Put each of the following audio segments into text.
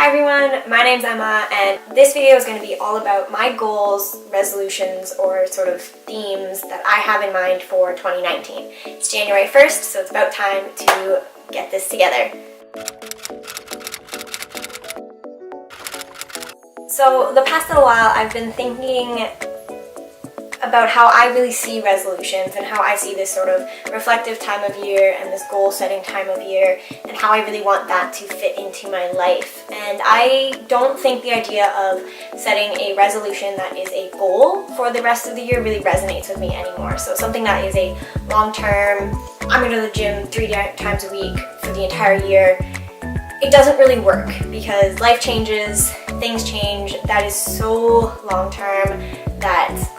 Hi everyone, my name's Emma, and this video is going to be all about my goals, resolutions, or sort of themes that I have in mind for 2019. It's January 1st, so it's about time to get this together. So the past little while I've been thinking about how I really see resolutions and how I see this sort of reflective time of year and this goal setting time of year and how I really want that to fit into my life. And I don't think the idea of setting a resolution that is a goal for the rest of the year really resonates with me anymore. So something that is a long-term, I'm going to the gym 3 times a week for the entire year, it doesn't really work because life changes, things change. That is so long-term that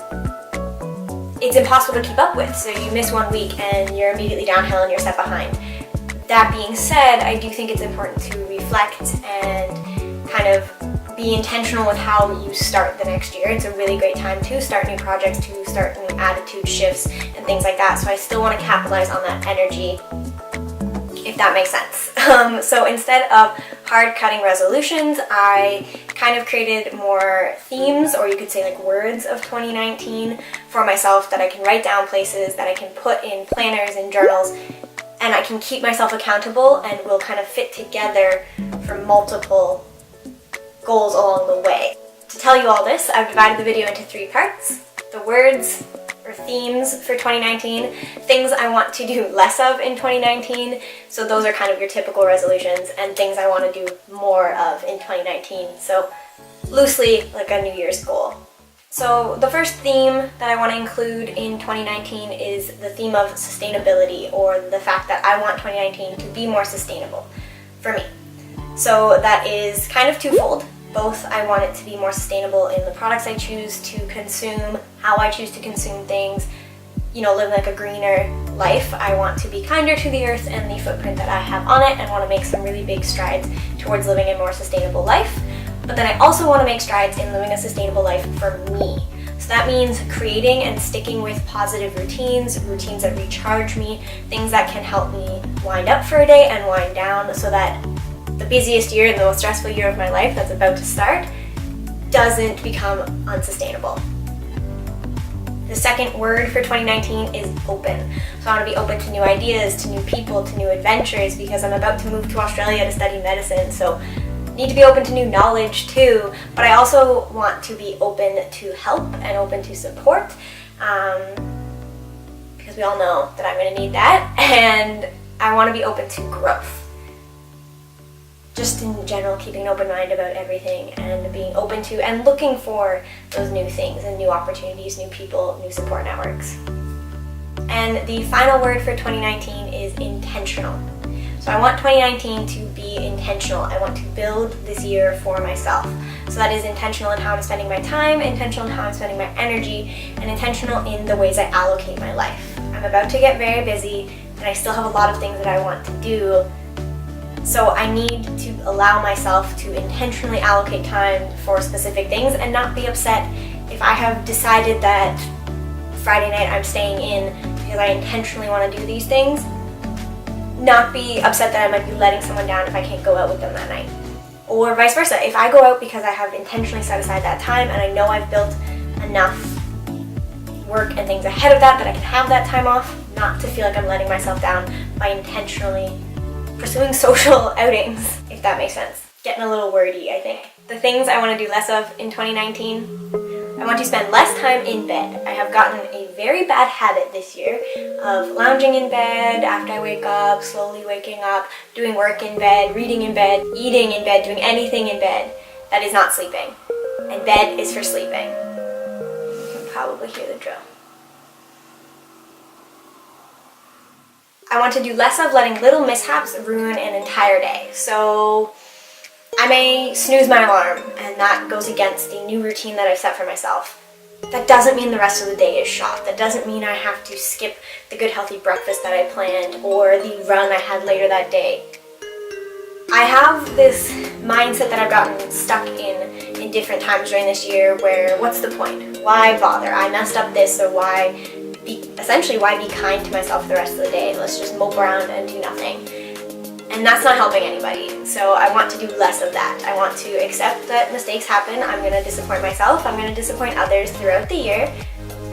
it's impossible to keep up with. So you miss 1 week and you're immediately downhill and you're set behind. That being said, I do think it's important to reflect and kind of be intentional with how you start the next year. It's a really great time to start new projects, to start new attitude shifts and things like that. So I still want to capitalize on that energy, if that makes sense. So instead of hard-cutting resolutions, I kind of created more themes, or you could say like words of 2019 for myself that I can write down places, that I can put in planners and journals, and I can keep myself accountable and will kind of fit together for multiple goals along the way. To tell you all this, I've divided the video into 3 parts. The words or themes for 2019, things I want to do less of in 2019, so those are kind of your typical resolutions, and things I want to do more of in 2019, so loosely like a New Year's goal. So the first theme that I want to include in 2019 is the theme of sustainability, or the fact that I want 2019 to be more sustainable for me. So that is kind of twofold. Both, I want it to be more sustainable in the products I choose to consume, how I choose to consume things, live like a greener life. I want to be kinder to the earth and the footprint that I have on it, and want to make some really big strides towards living a more sustainable life. But then I also want to make strides in living a sustainable life for me. So that means creating and sticking with positive routines that recharge me, things that can help me wind up for a day and wind down, so that the busiest year and the most stressful year of my life that's about to start doesn't become unsustainable. The second word for 2019 is open. So I want to be open to new ideas, to new people, to new adventures, because I'm about to move to Australia to study medicine, so need to be open to new knowledge too. But I also want to be open to help and open to support, because we all know that I'm going to need that, and I want to be open to growth. Just in general, keeping an open mind about everything and being open to and looking for those new things and new opportunities, new people, new support networks. And the final word for 2019 is intentional. So I want 2019 to be intentional. I want to build this year for myself. So that is intentional in how I'm spending my time, intentional in how I'm spending my energy, and intentional in the ways I allocate my life. I'm about to get very busy, and I still have a lot of things that I want to do. So I need to allow myself to intentionally allocate time for specific things and not be upset if I have decided that Friday night I'm staying in because I intentionally want to do these things. Not be upset that I might be letting someone down if I can't go out with them that night. Or vice versa. If I go out because I have intentionally set aside that time and I know I've built enough work and things ahead of that I can have that time off, not to feel like I'm letting myself down by intentionally pursuing social outings, if that makes sense. Getting a little wordy, I think. The things I want to do less of in 2019, I want to spend less time in bed. I have gotten a very bad habit this year of lounging in bed after I wake up, slowly waking up, doing work in bed, reading in bed, eating in bed, doing anything in bed. That is not sleeping. And bed is for sleeping. You can probably hear the drill. I want to do less of letting little mishaps ruin an entire day. So I may snooze my alarm, and that goes against the new routine that I've set for myself. That doesn't mean the rest of the day is shot. That doesn't mean I have to skip the good healthy breakfast that I planned or the run I had later that day. I have this mindset that I've gotten stuck in different times during this year where, what's the point? Why bother? I messed up this, or why be kind to myself the rest of the day? Let's just mope around and do nothing. And that's not helping anybody. So I want to do less of that. I want to accept that mistakes happen. I'm going to disappoint myself. I'm going to disappoint others throughout the year.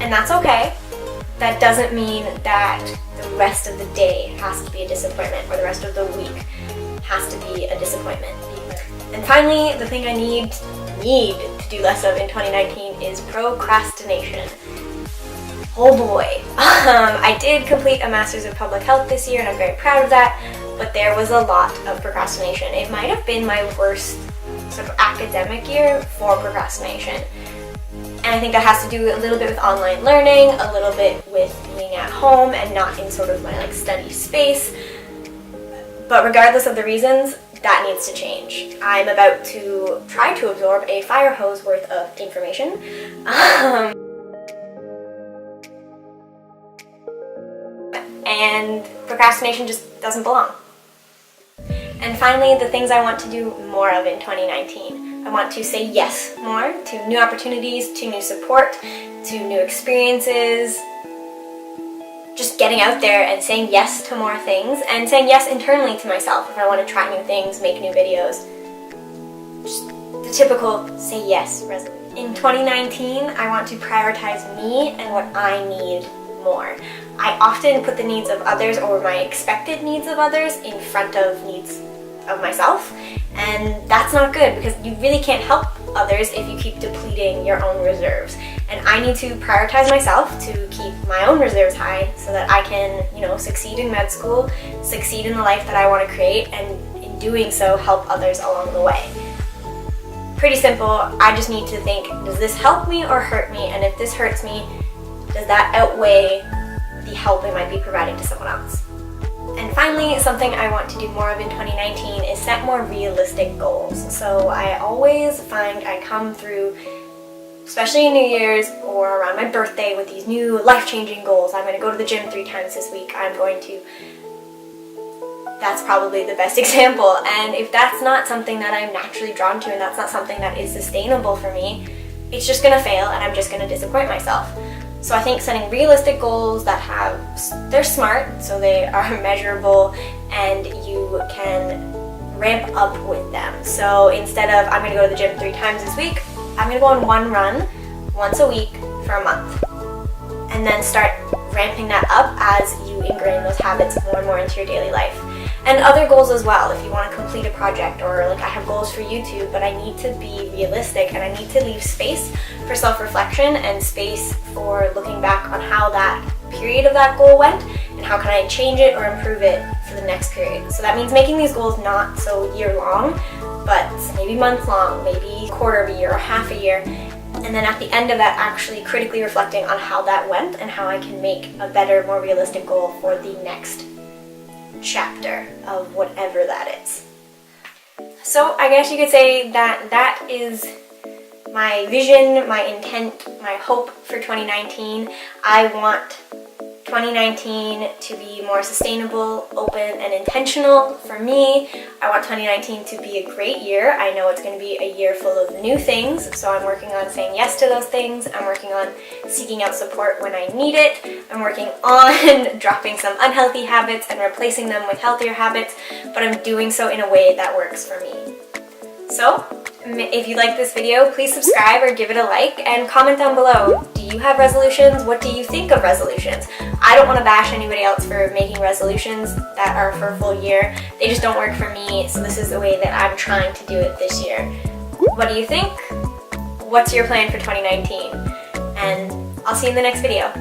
And that's okay. That doesn't mean that the rest of the day has to be a disappointment, or the rest of the week has to be a disappointment. And finally, the thing I need to do less of in 2019 is procrastination. Oh boy. I did complete a Master's of Public Health this year and I'm very proud of that, but there was a lot of procrastination. It might have been my worst sort of academic year for procrastination. And I think that has to do a little bit with online learning, a little bit with being at home and not in sort of my study space. But regardless of the reasons, that needs to change. I'm about to try to absorb a fire hose worth of information. And procrastination just doesn't belong. And finally, the things I want to do more of in 2019. I want to say yes more to new opportunities, to new support, to new experiences. Just getting out there and saying yes to more things, and saying yes internally to myself if I want to try new things, make new videos. Just the typical say yes resolution. In 2019, I want to prioritize me and what I need more. I often put the needs of others or my expected needs of others in front of needs of myself, and that's not good because you really can't help others if you keep depleting your own reserves. And I need to prioritize myself to keep my own reserves high so that I can, succeed in med school, succeed in the life that I want to create, and in doing so help others along the way. Pretty simple. I just need to think, does this help me or hurt me? And if this hurts me, does that outweigh the help it might be providing to someone else? And finally, something I want to do more of in 2019 is set more realistic goals. So I always find I come through, especially in New Year's or around my birthday, with these new life-changing goals. I'm going to go to the gym 3 times this week. That's probably the best example. And if that's not something that I'm naturally drawn to and that's not something that is sustainable for me, it's just going to fail and I'm just going to disappoint myself. So I think setting realistic goals they're smart, so they are measurable and you can ramp up with them. So instead of I'm going to go to the gym 3 times this week, I'm going to go on 1 run once a week for a month. And then start ramping that up as you ingrain those habits more and more into your daily life. And other goals as well, if you want to complete a project, or I have goals for YouTube, but I need to be realistic and I need to leave space for self-reflection and space for looking back on how that period of that goal went and how can I change it or improve it for the next period. So that means making these goals not so year-long, but maybe month-long, maybe quarter of a year or half a year. And then at the end of that, actually critically reflecting on how that went and how I can make a better, more realistic goal for the next chapter of whatever that is. So I guess you could say that is my vision, my intent, my hope for 2019. I want 2019 to be more sustainable, open, and intentional for me. I want 2019 to be a great year. I know it's going to be a year full of new things, so I'm working on saying yes to those things. I'm working on seeking out support when I need it. I'm working on dropping some unhealthy habits and replacing them with healthier habits, but I'm doing so in a way that works for me. So, if you like this video, please subscribe or give it a like and comment down below. Do you have resolutions? What do you think of resolutions? I don't want to bash anybody else for making resolutions that are for a full year. They just don't work for me, so this is the way that I'm trying to do it this year. What do you think? What's your plan for 2019? And I'll see you in the next video.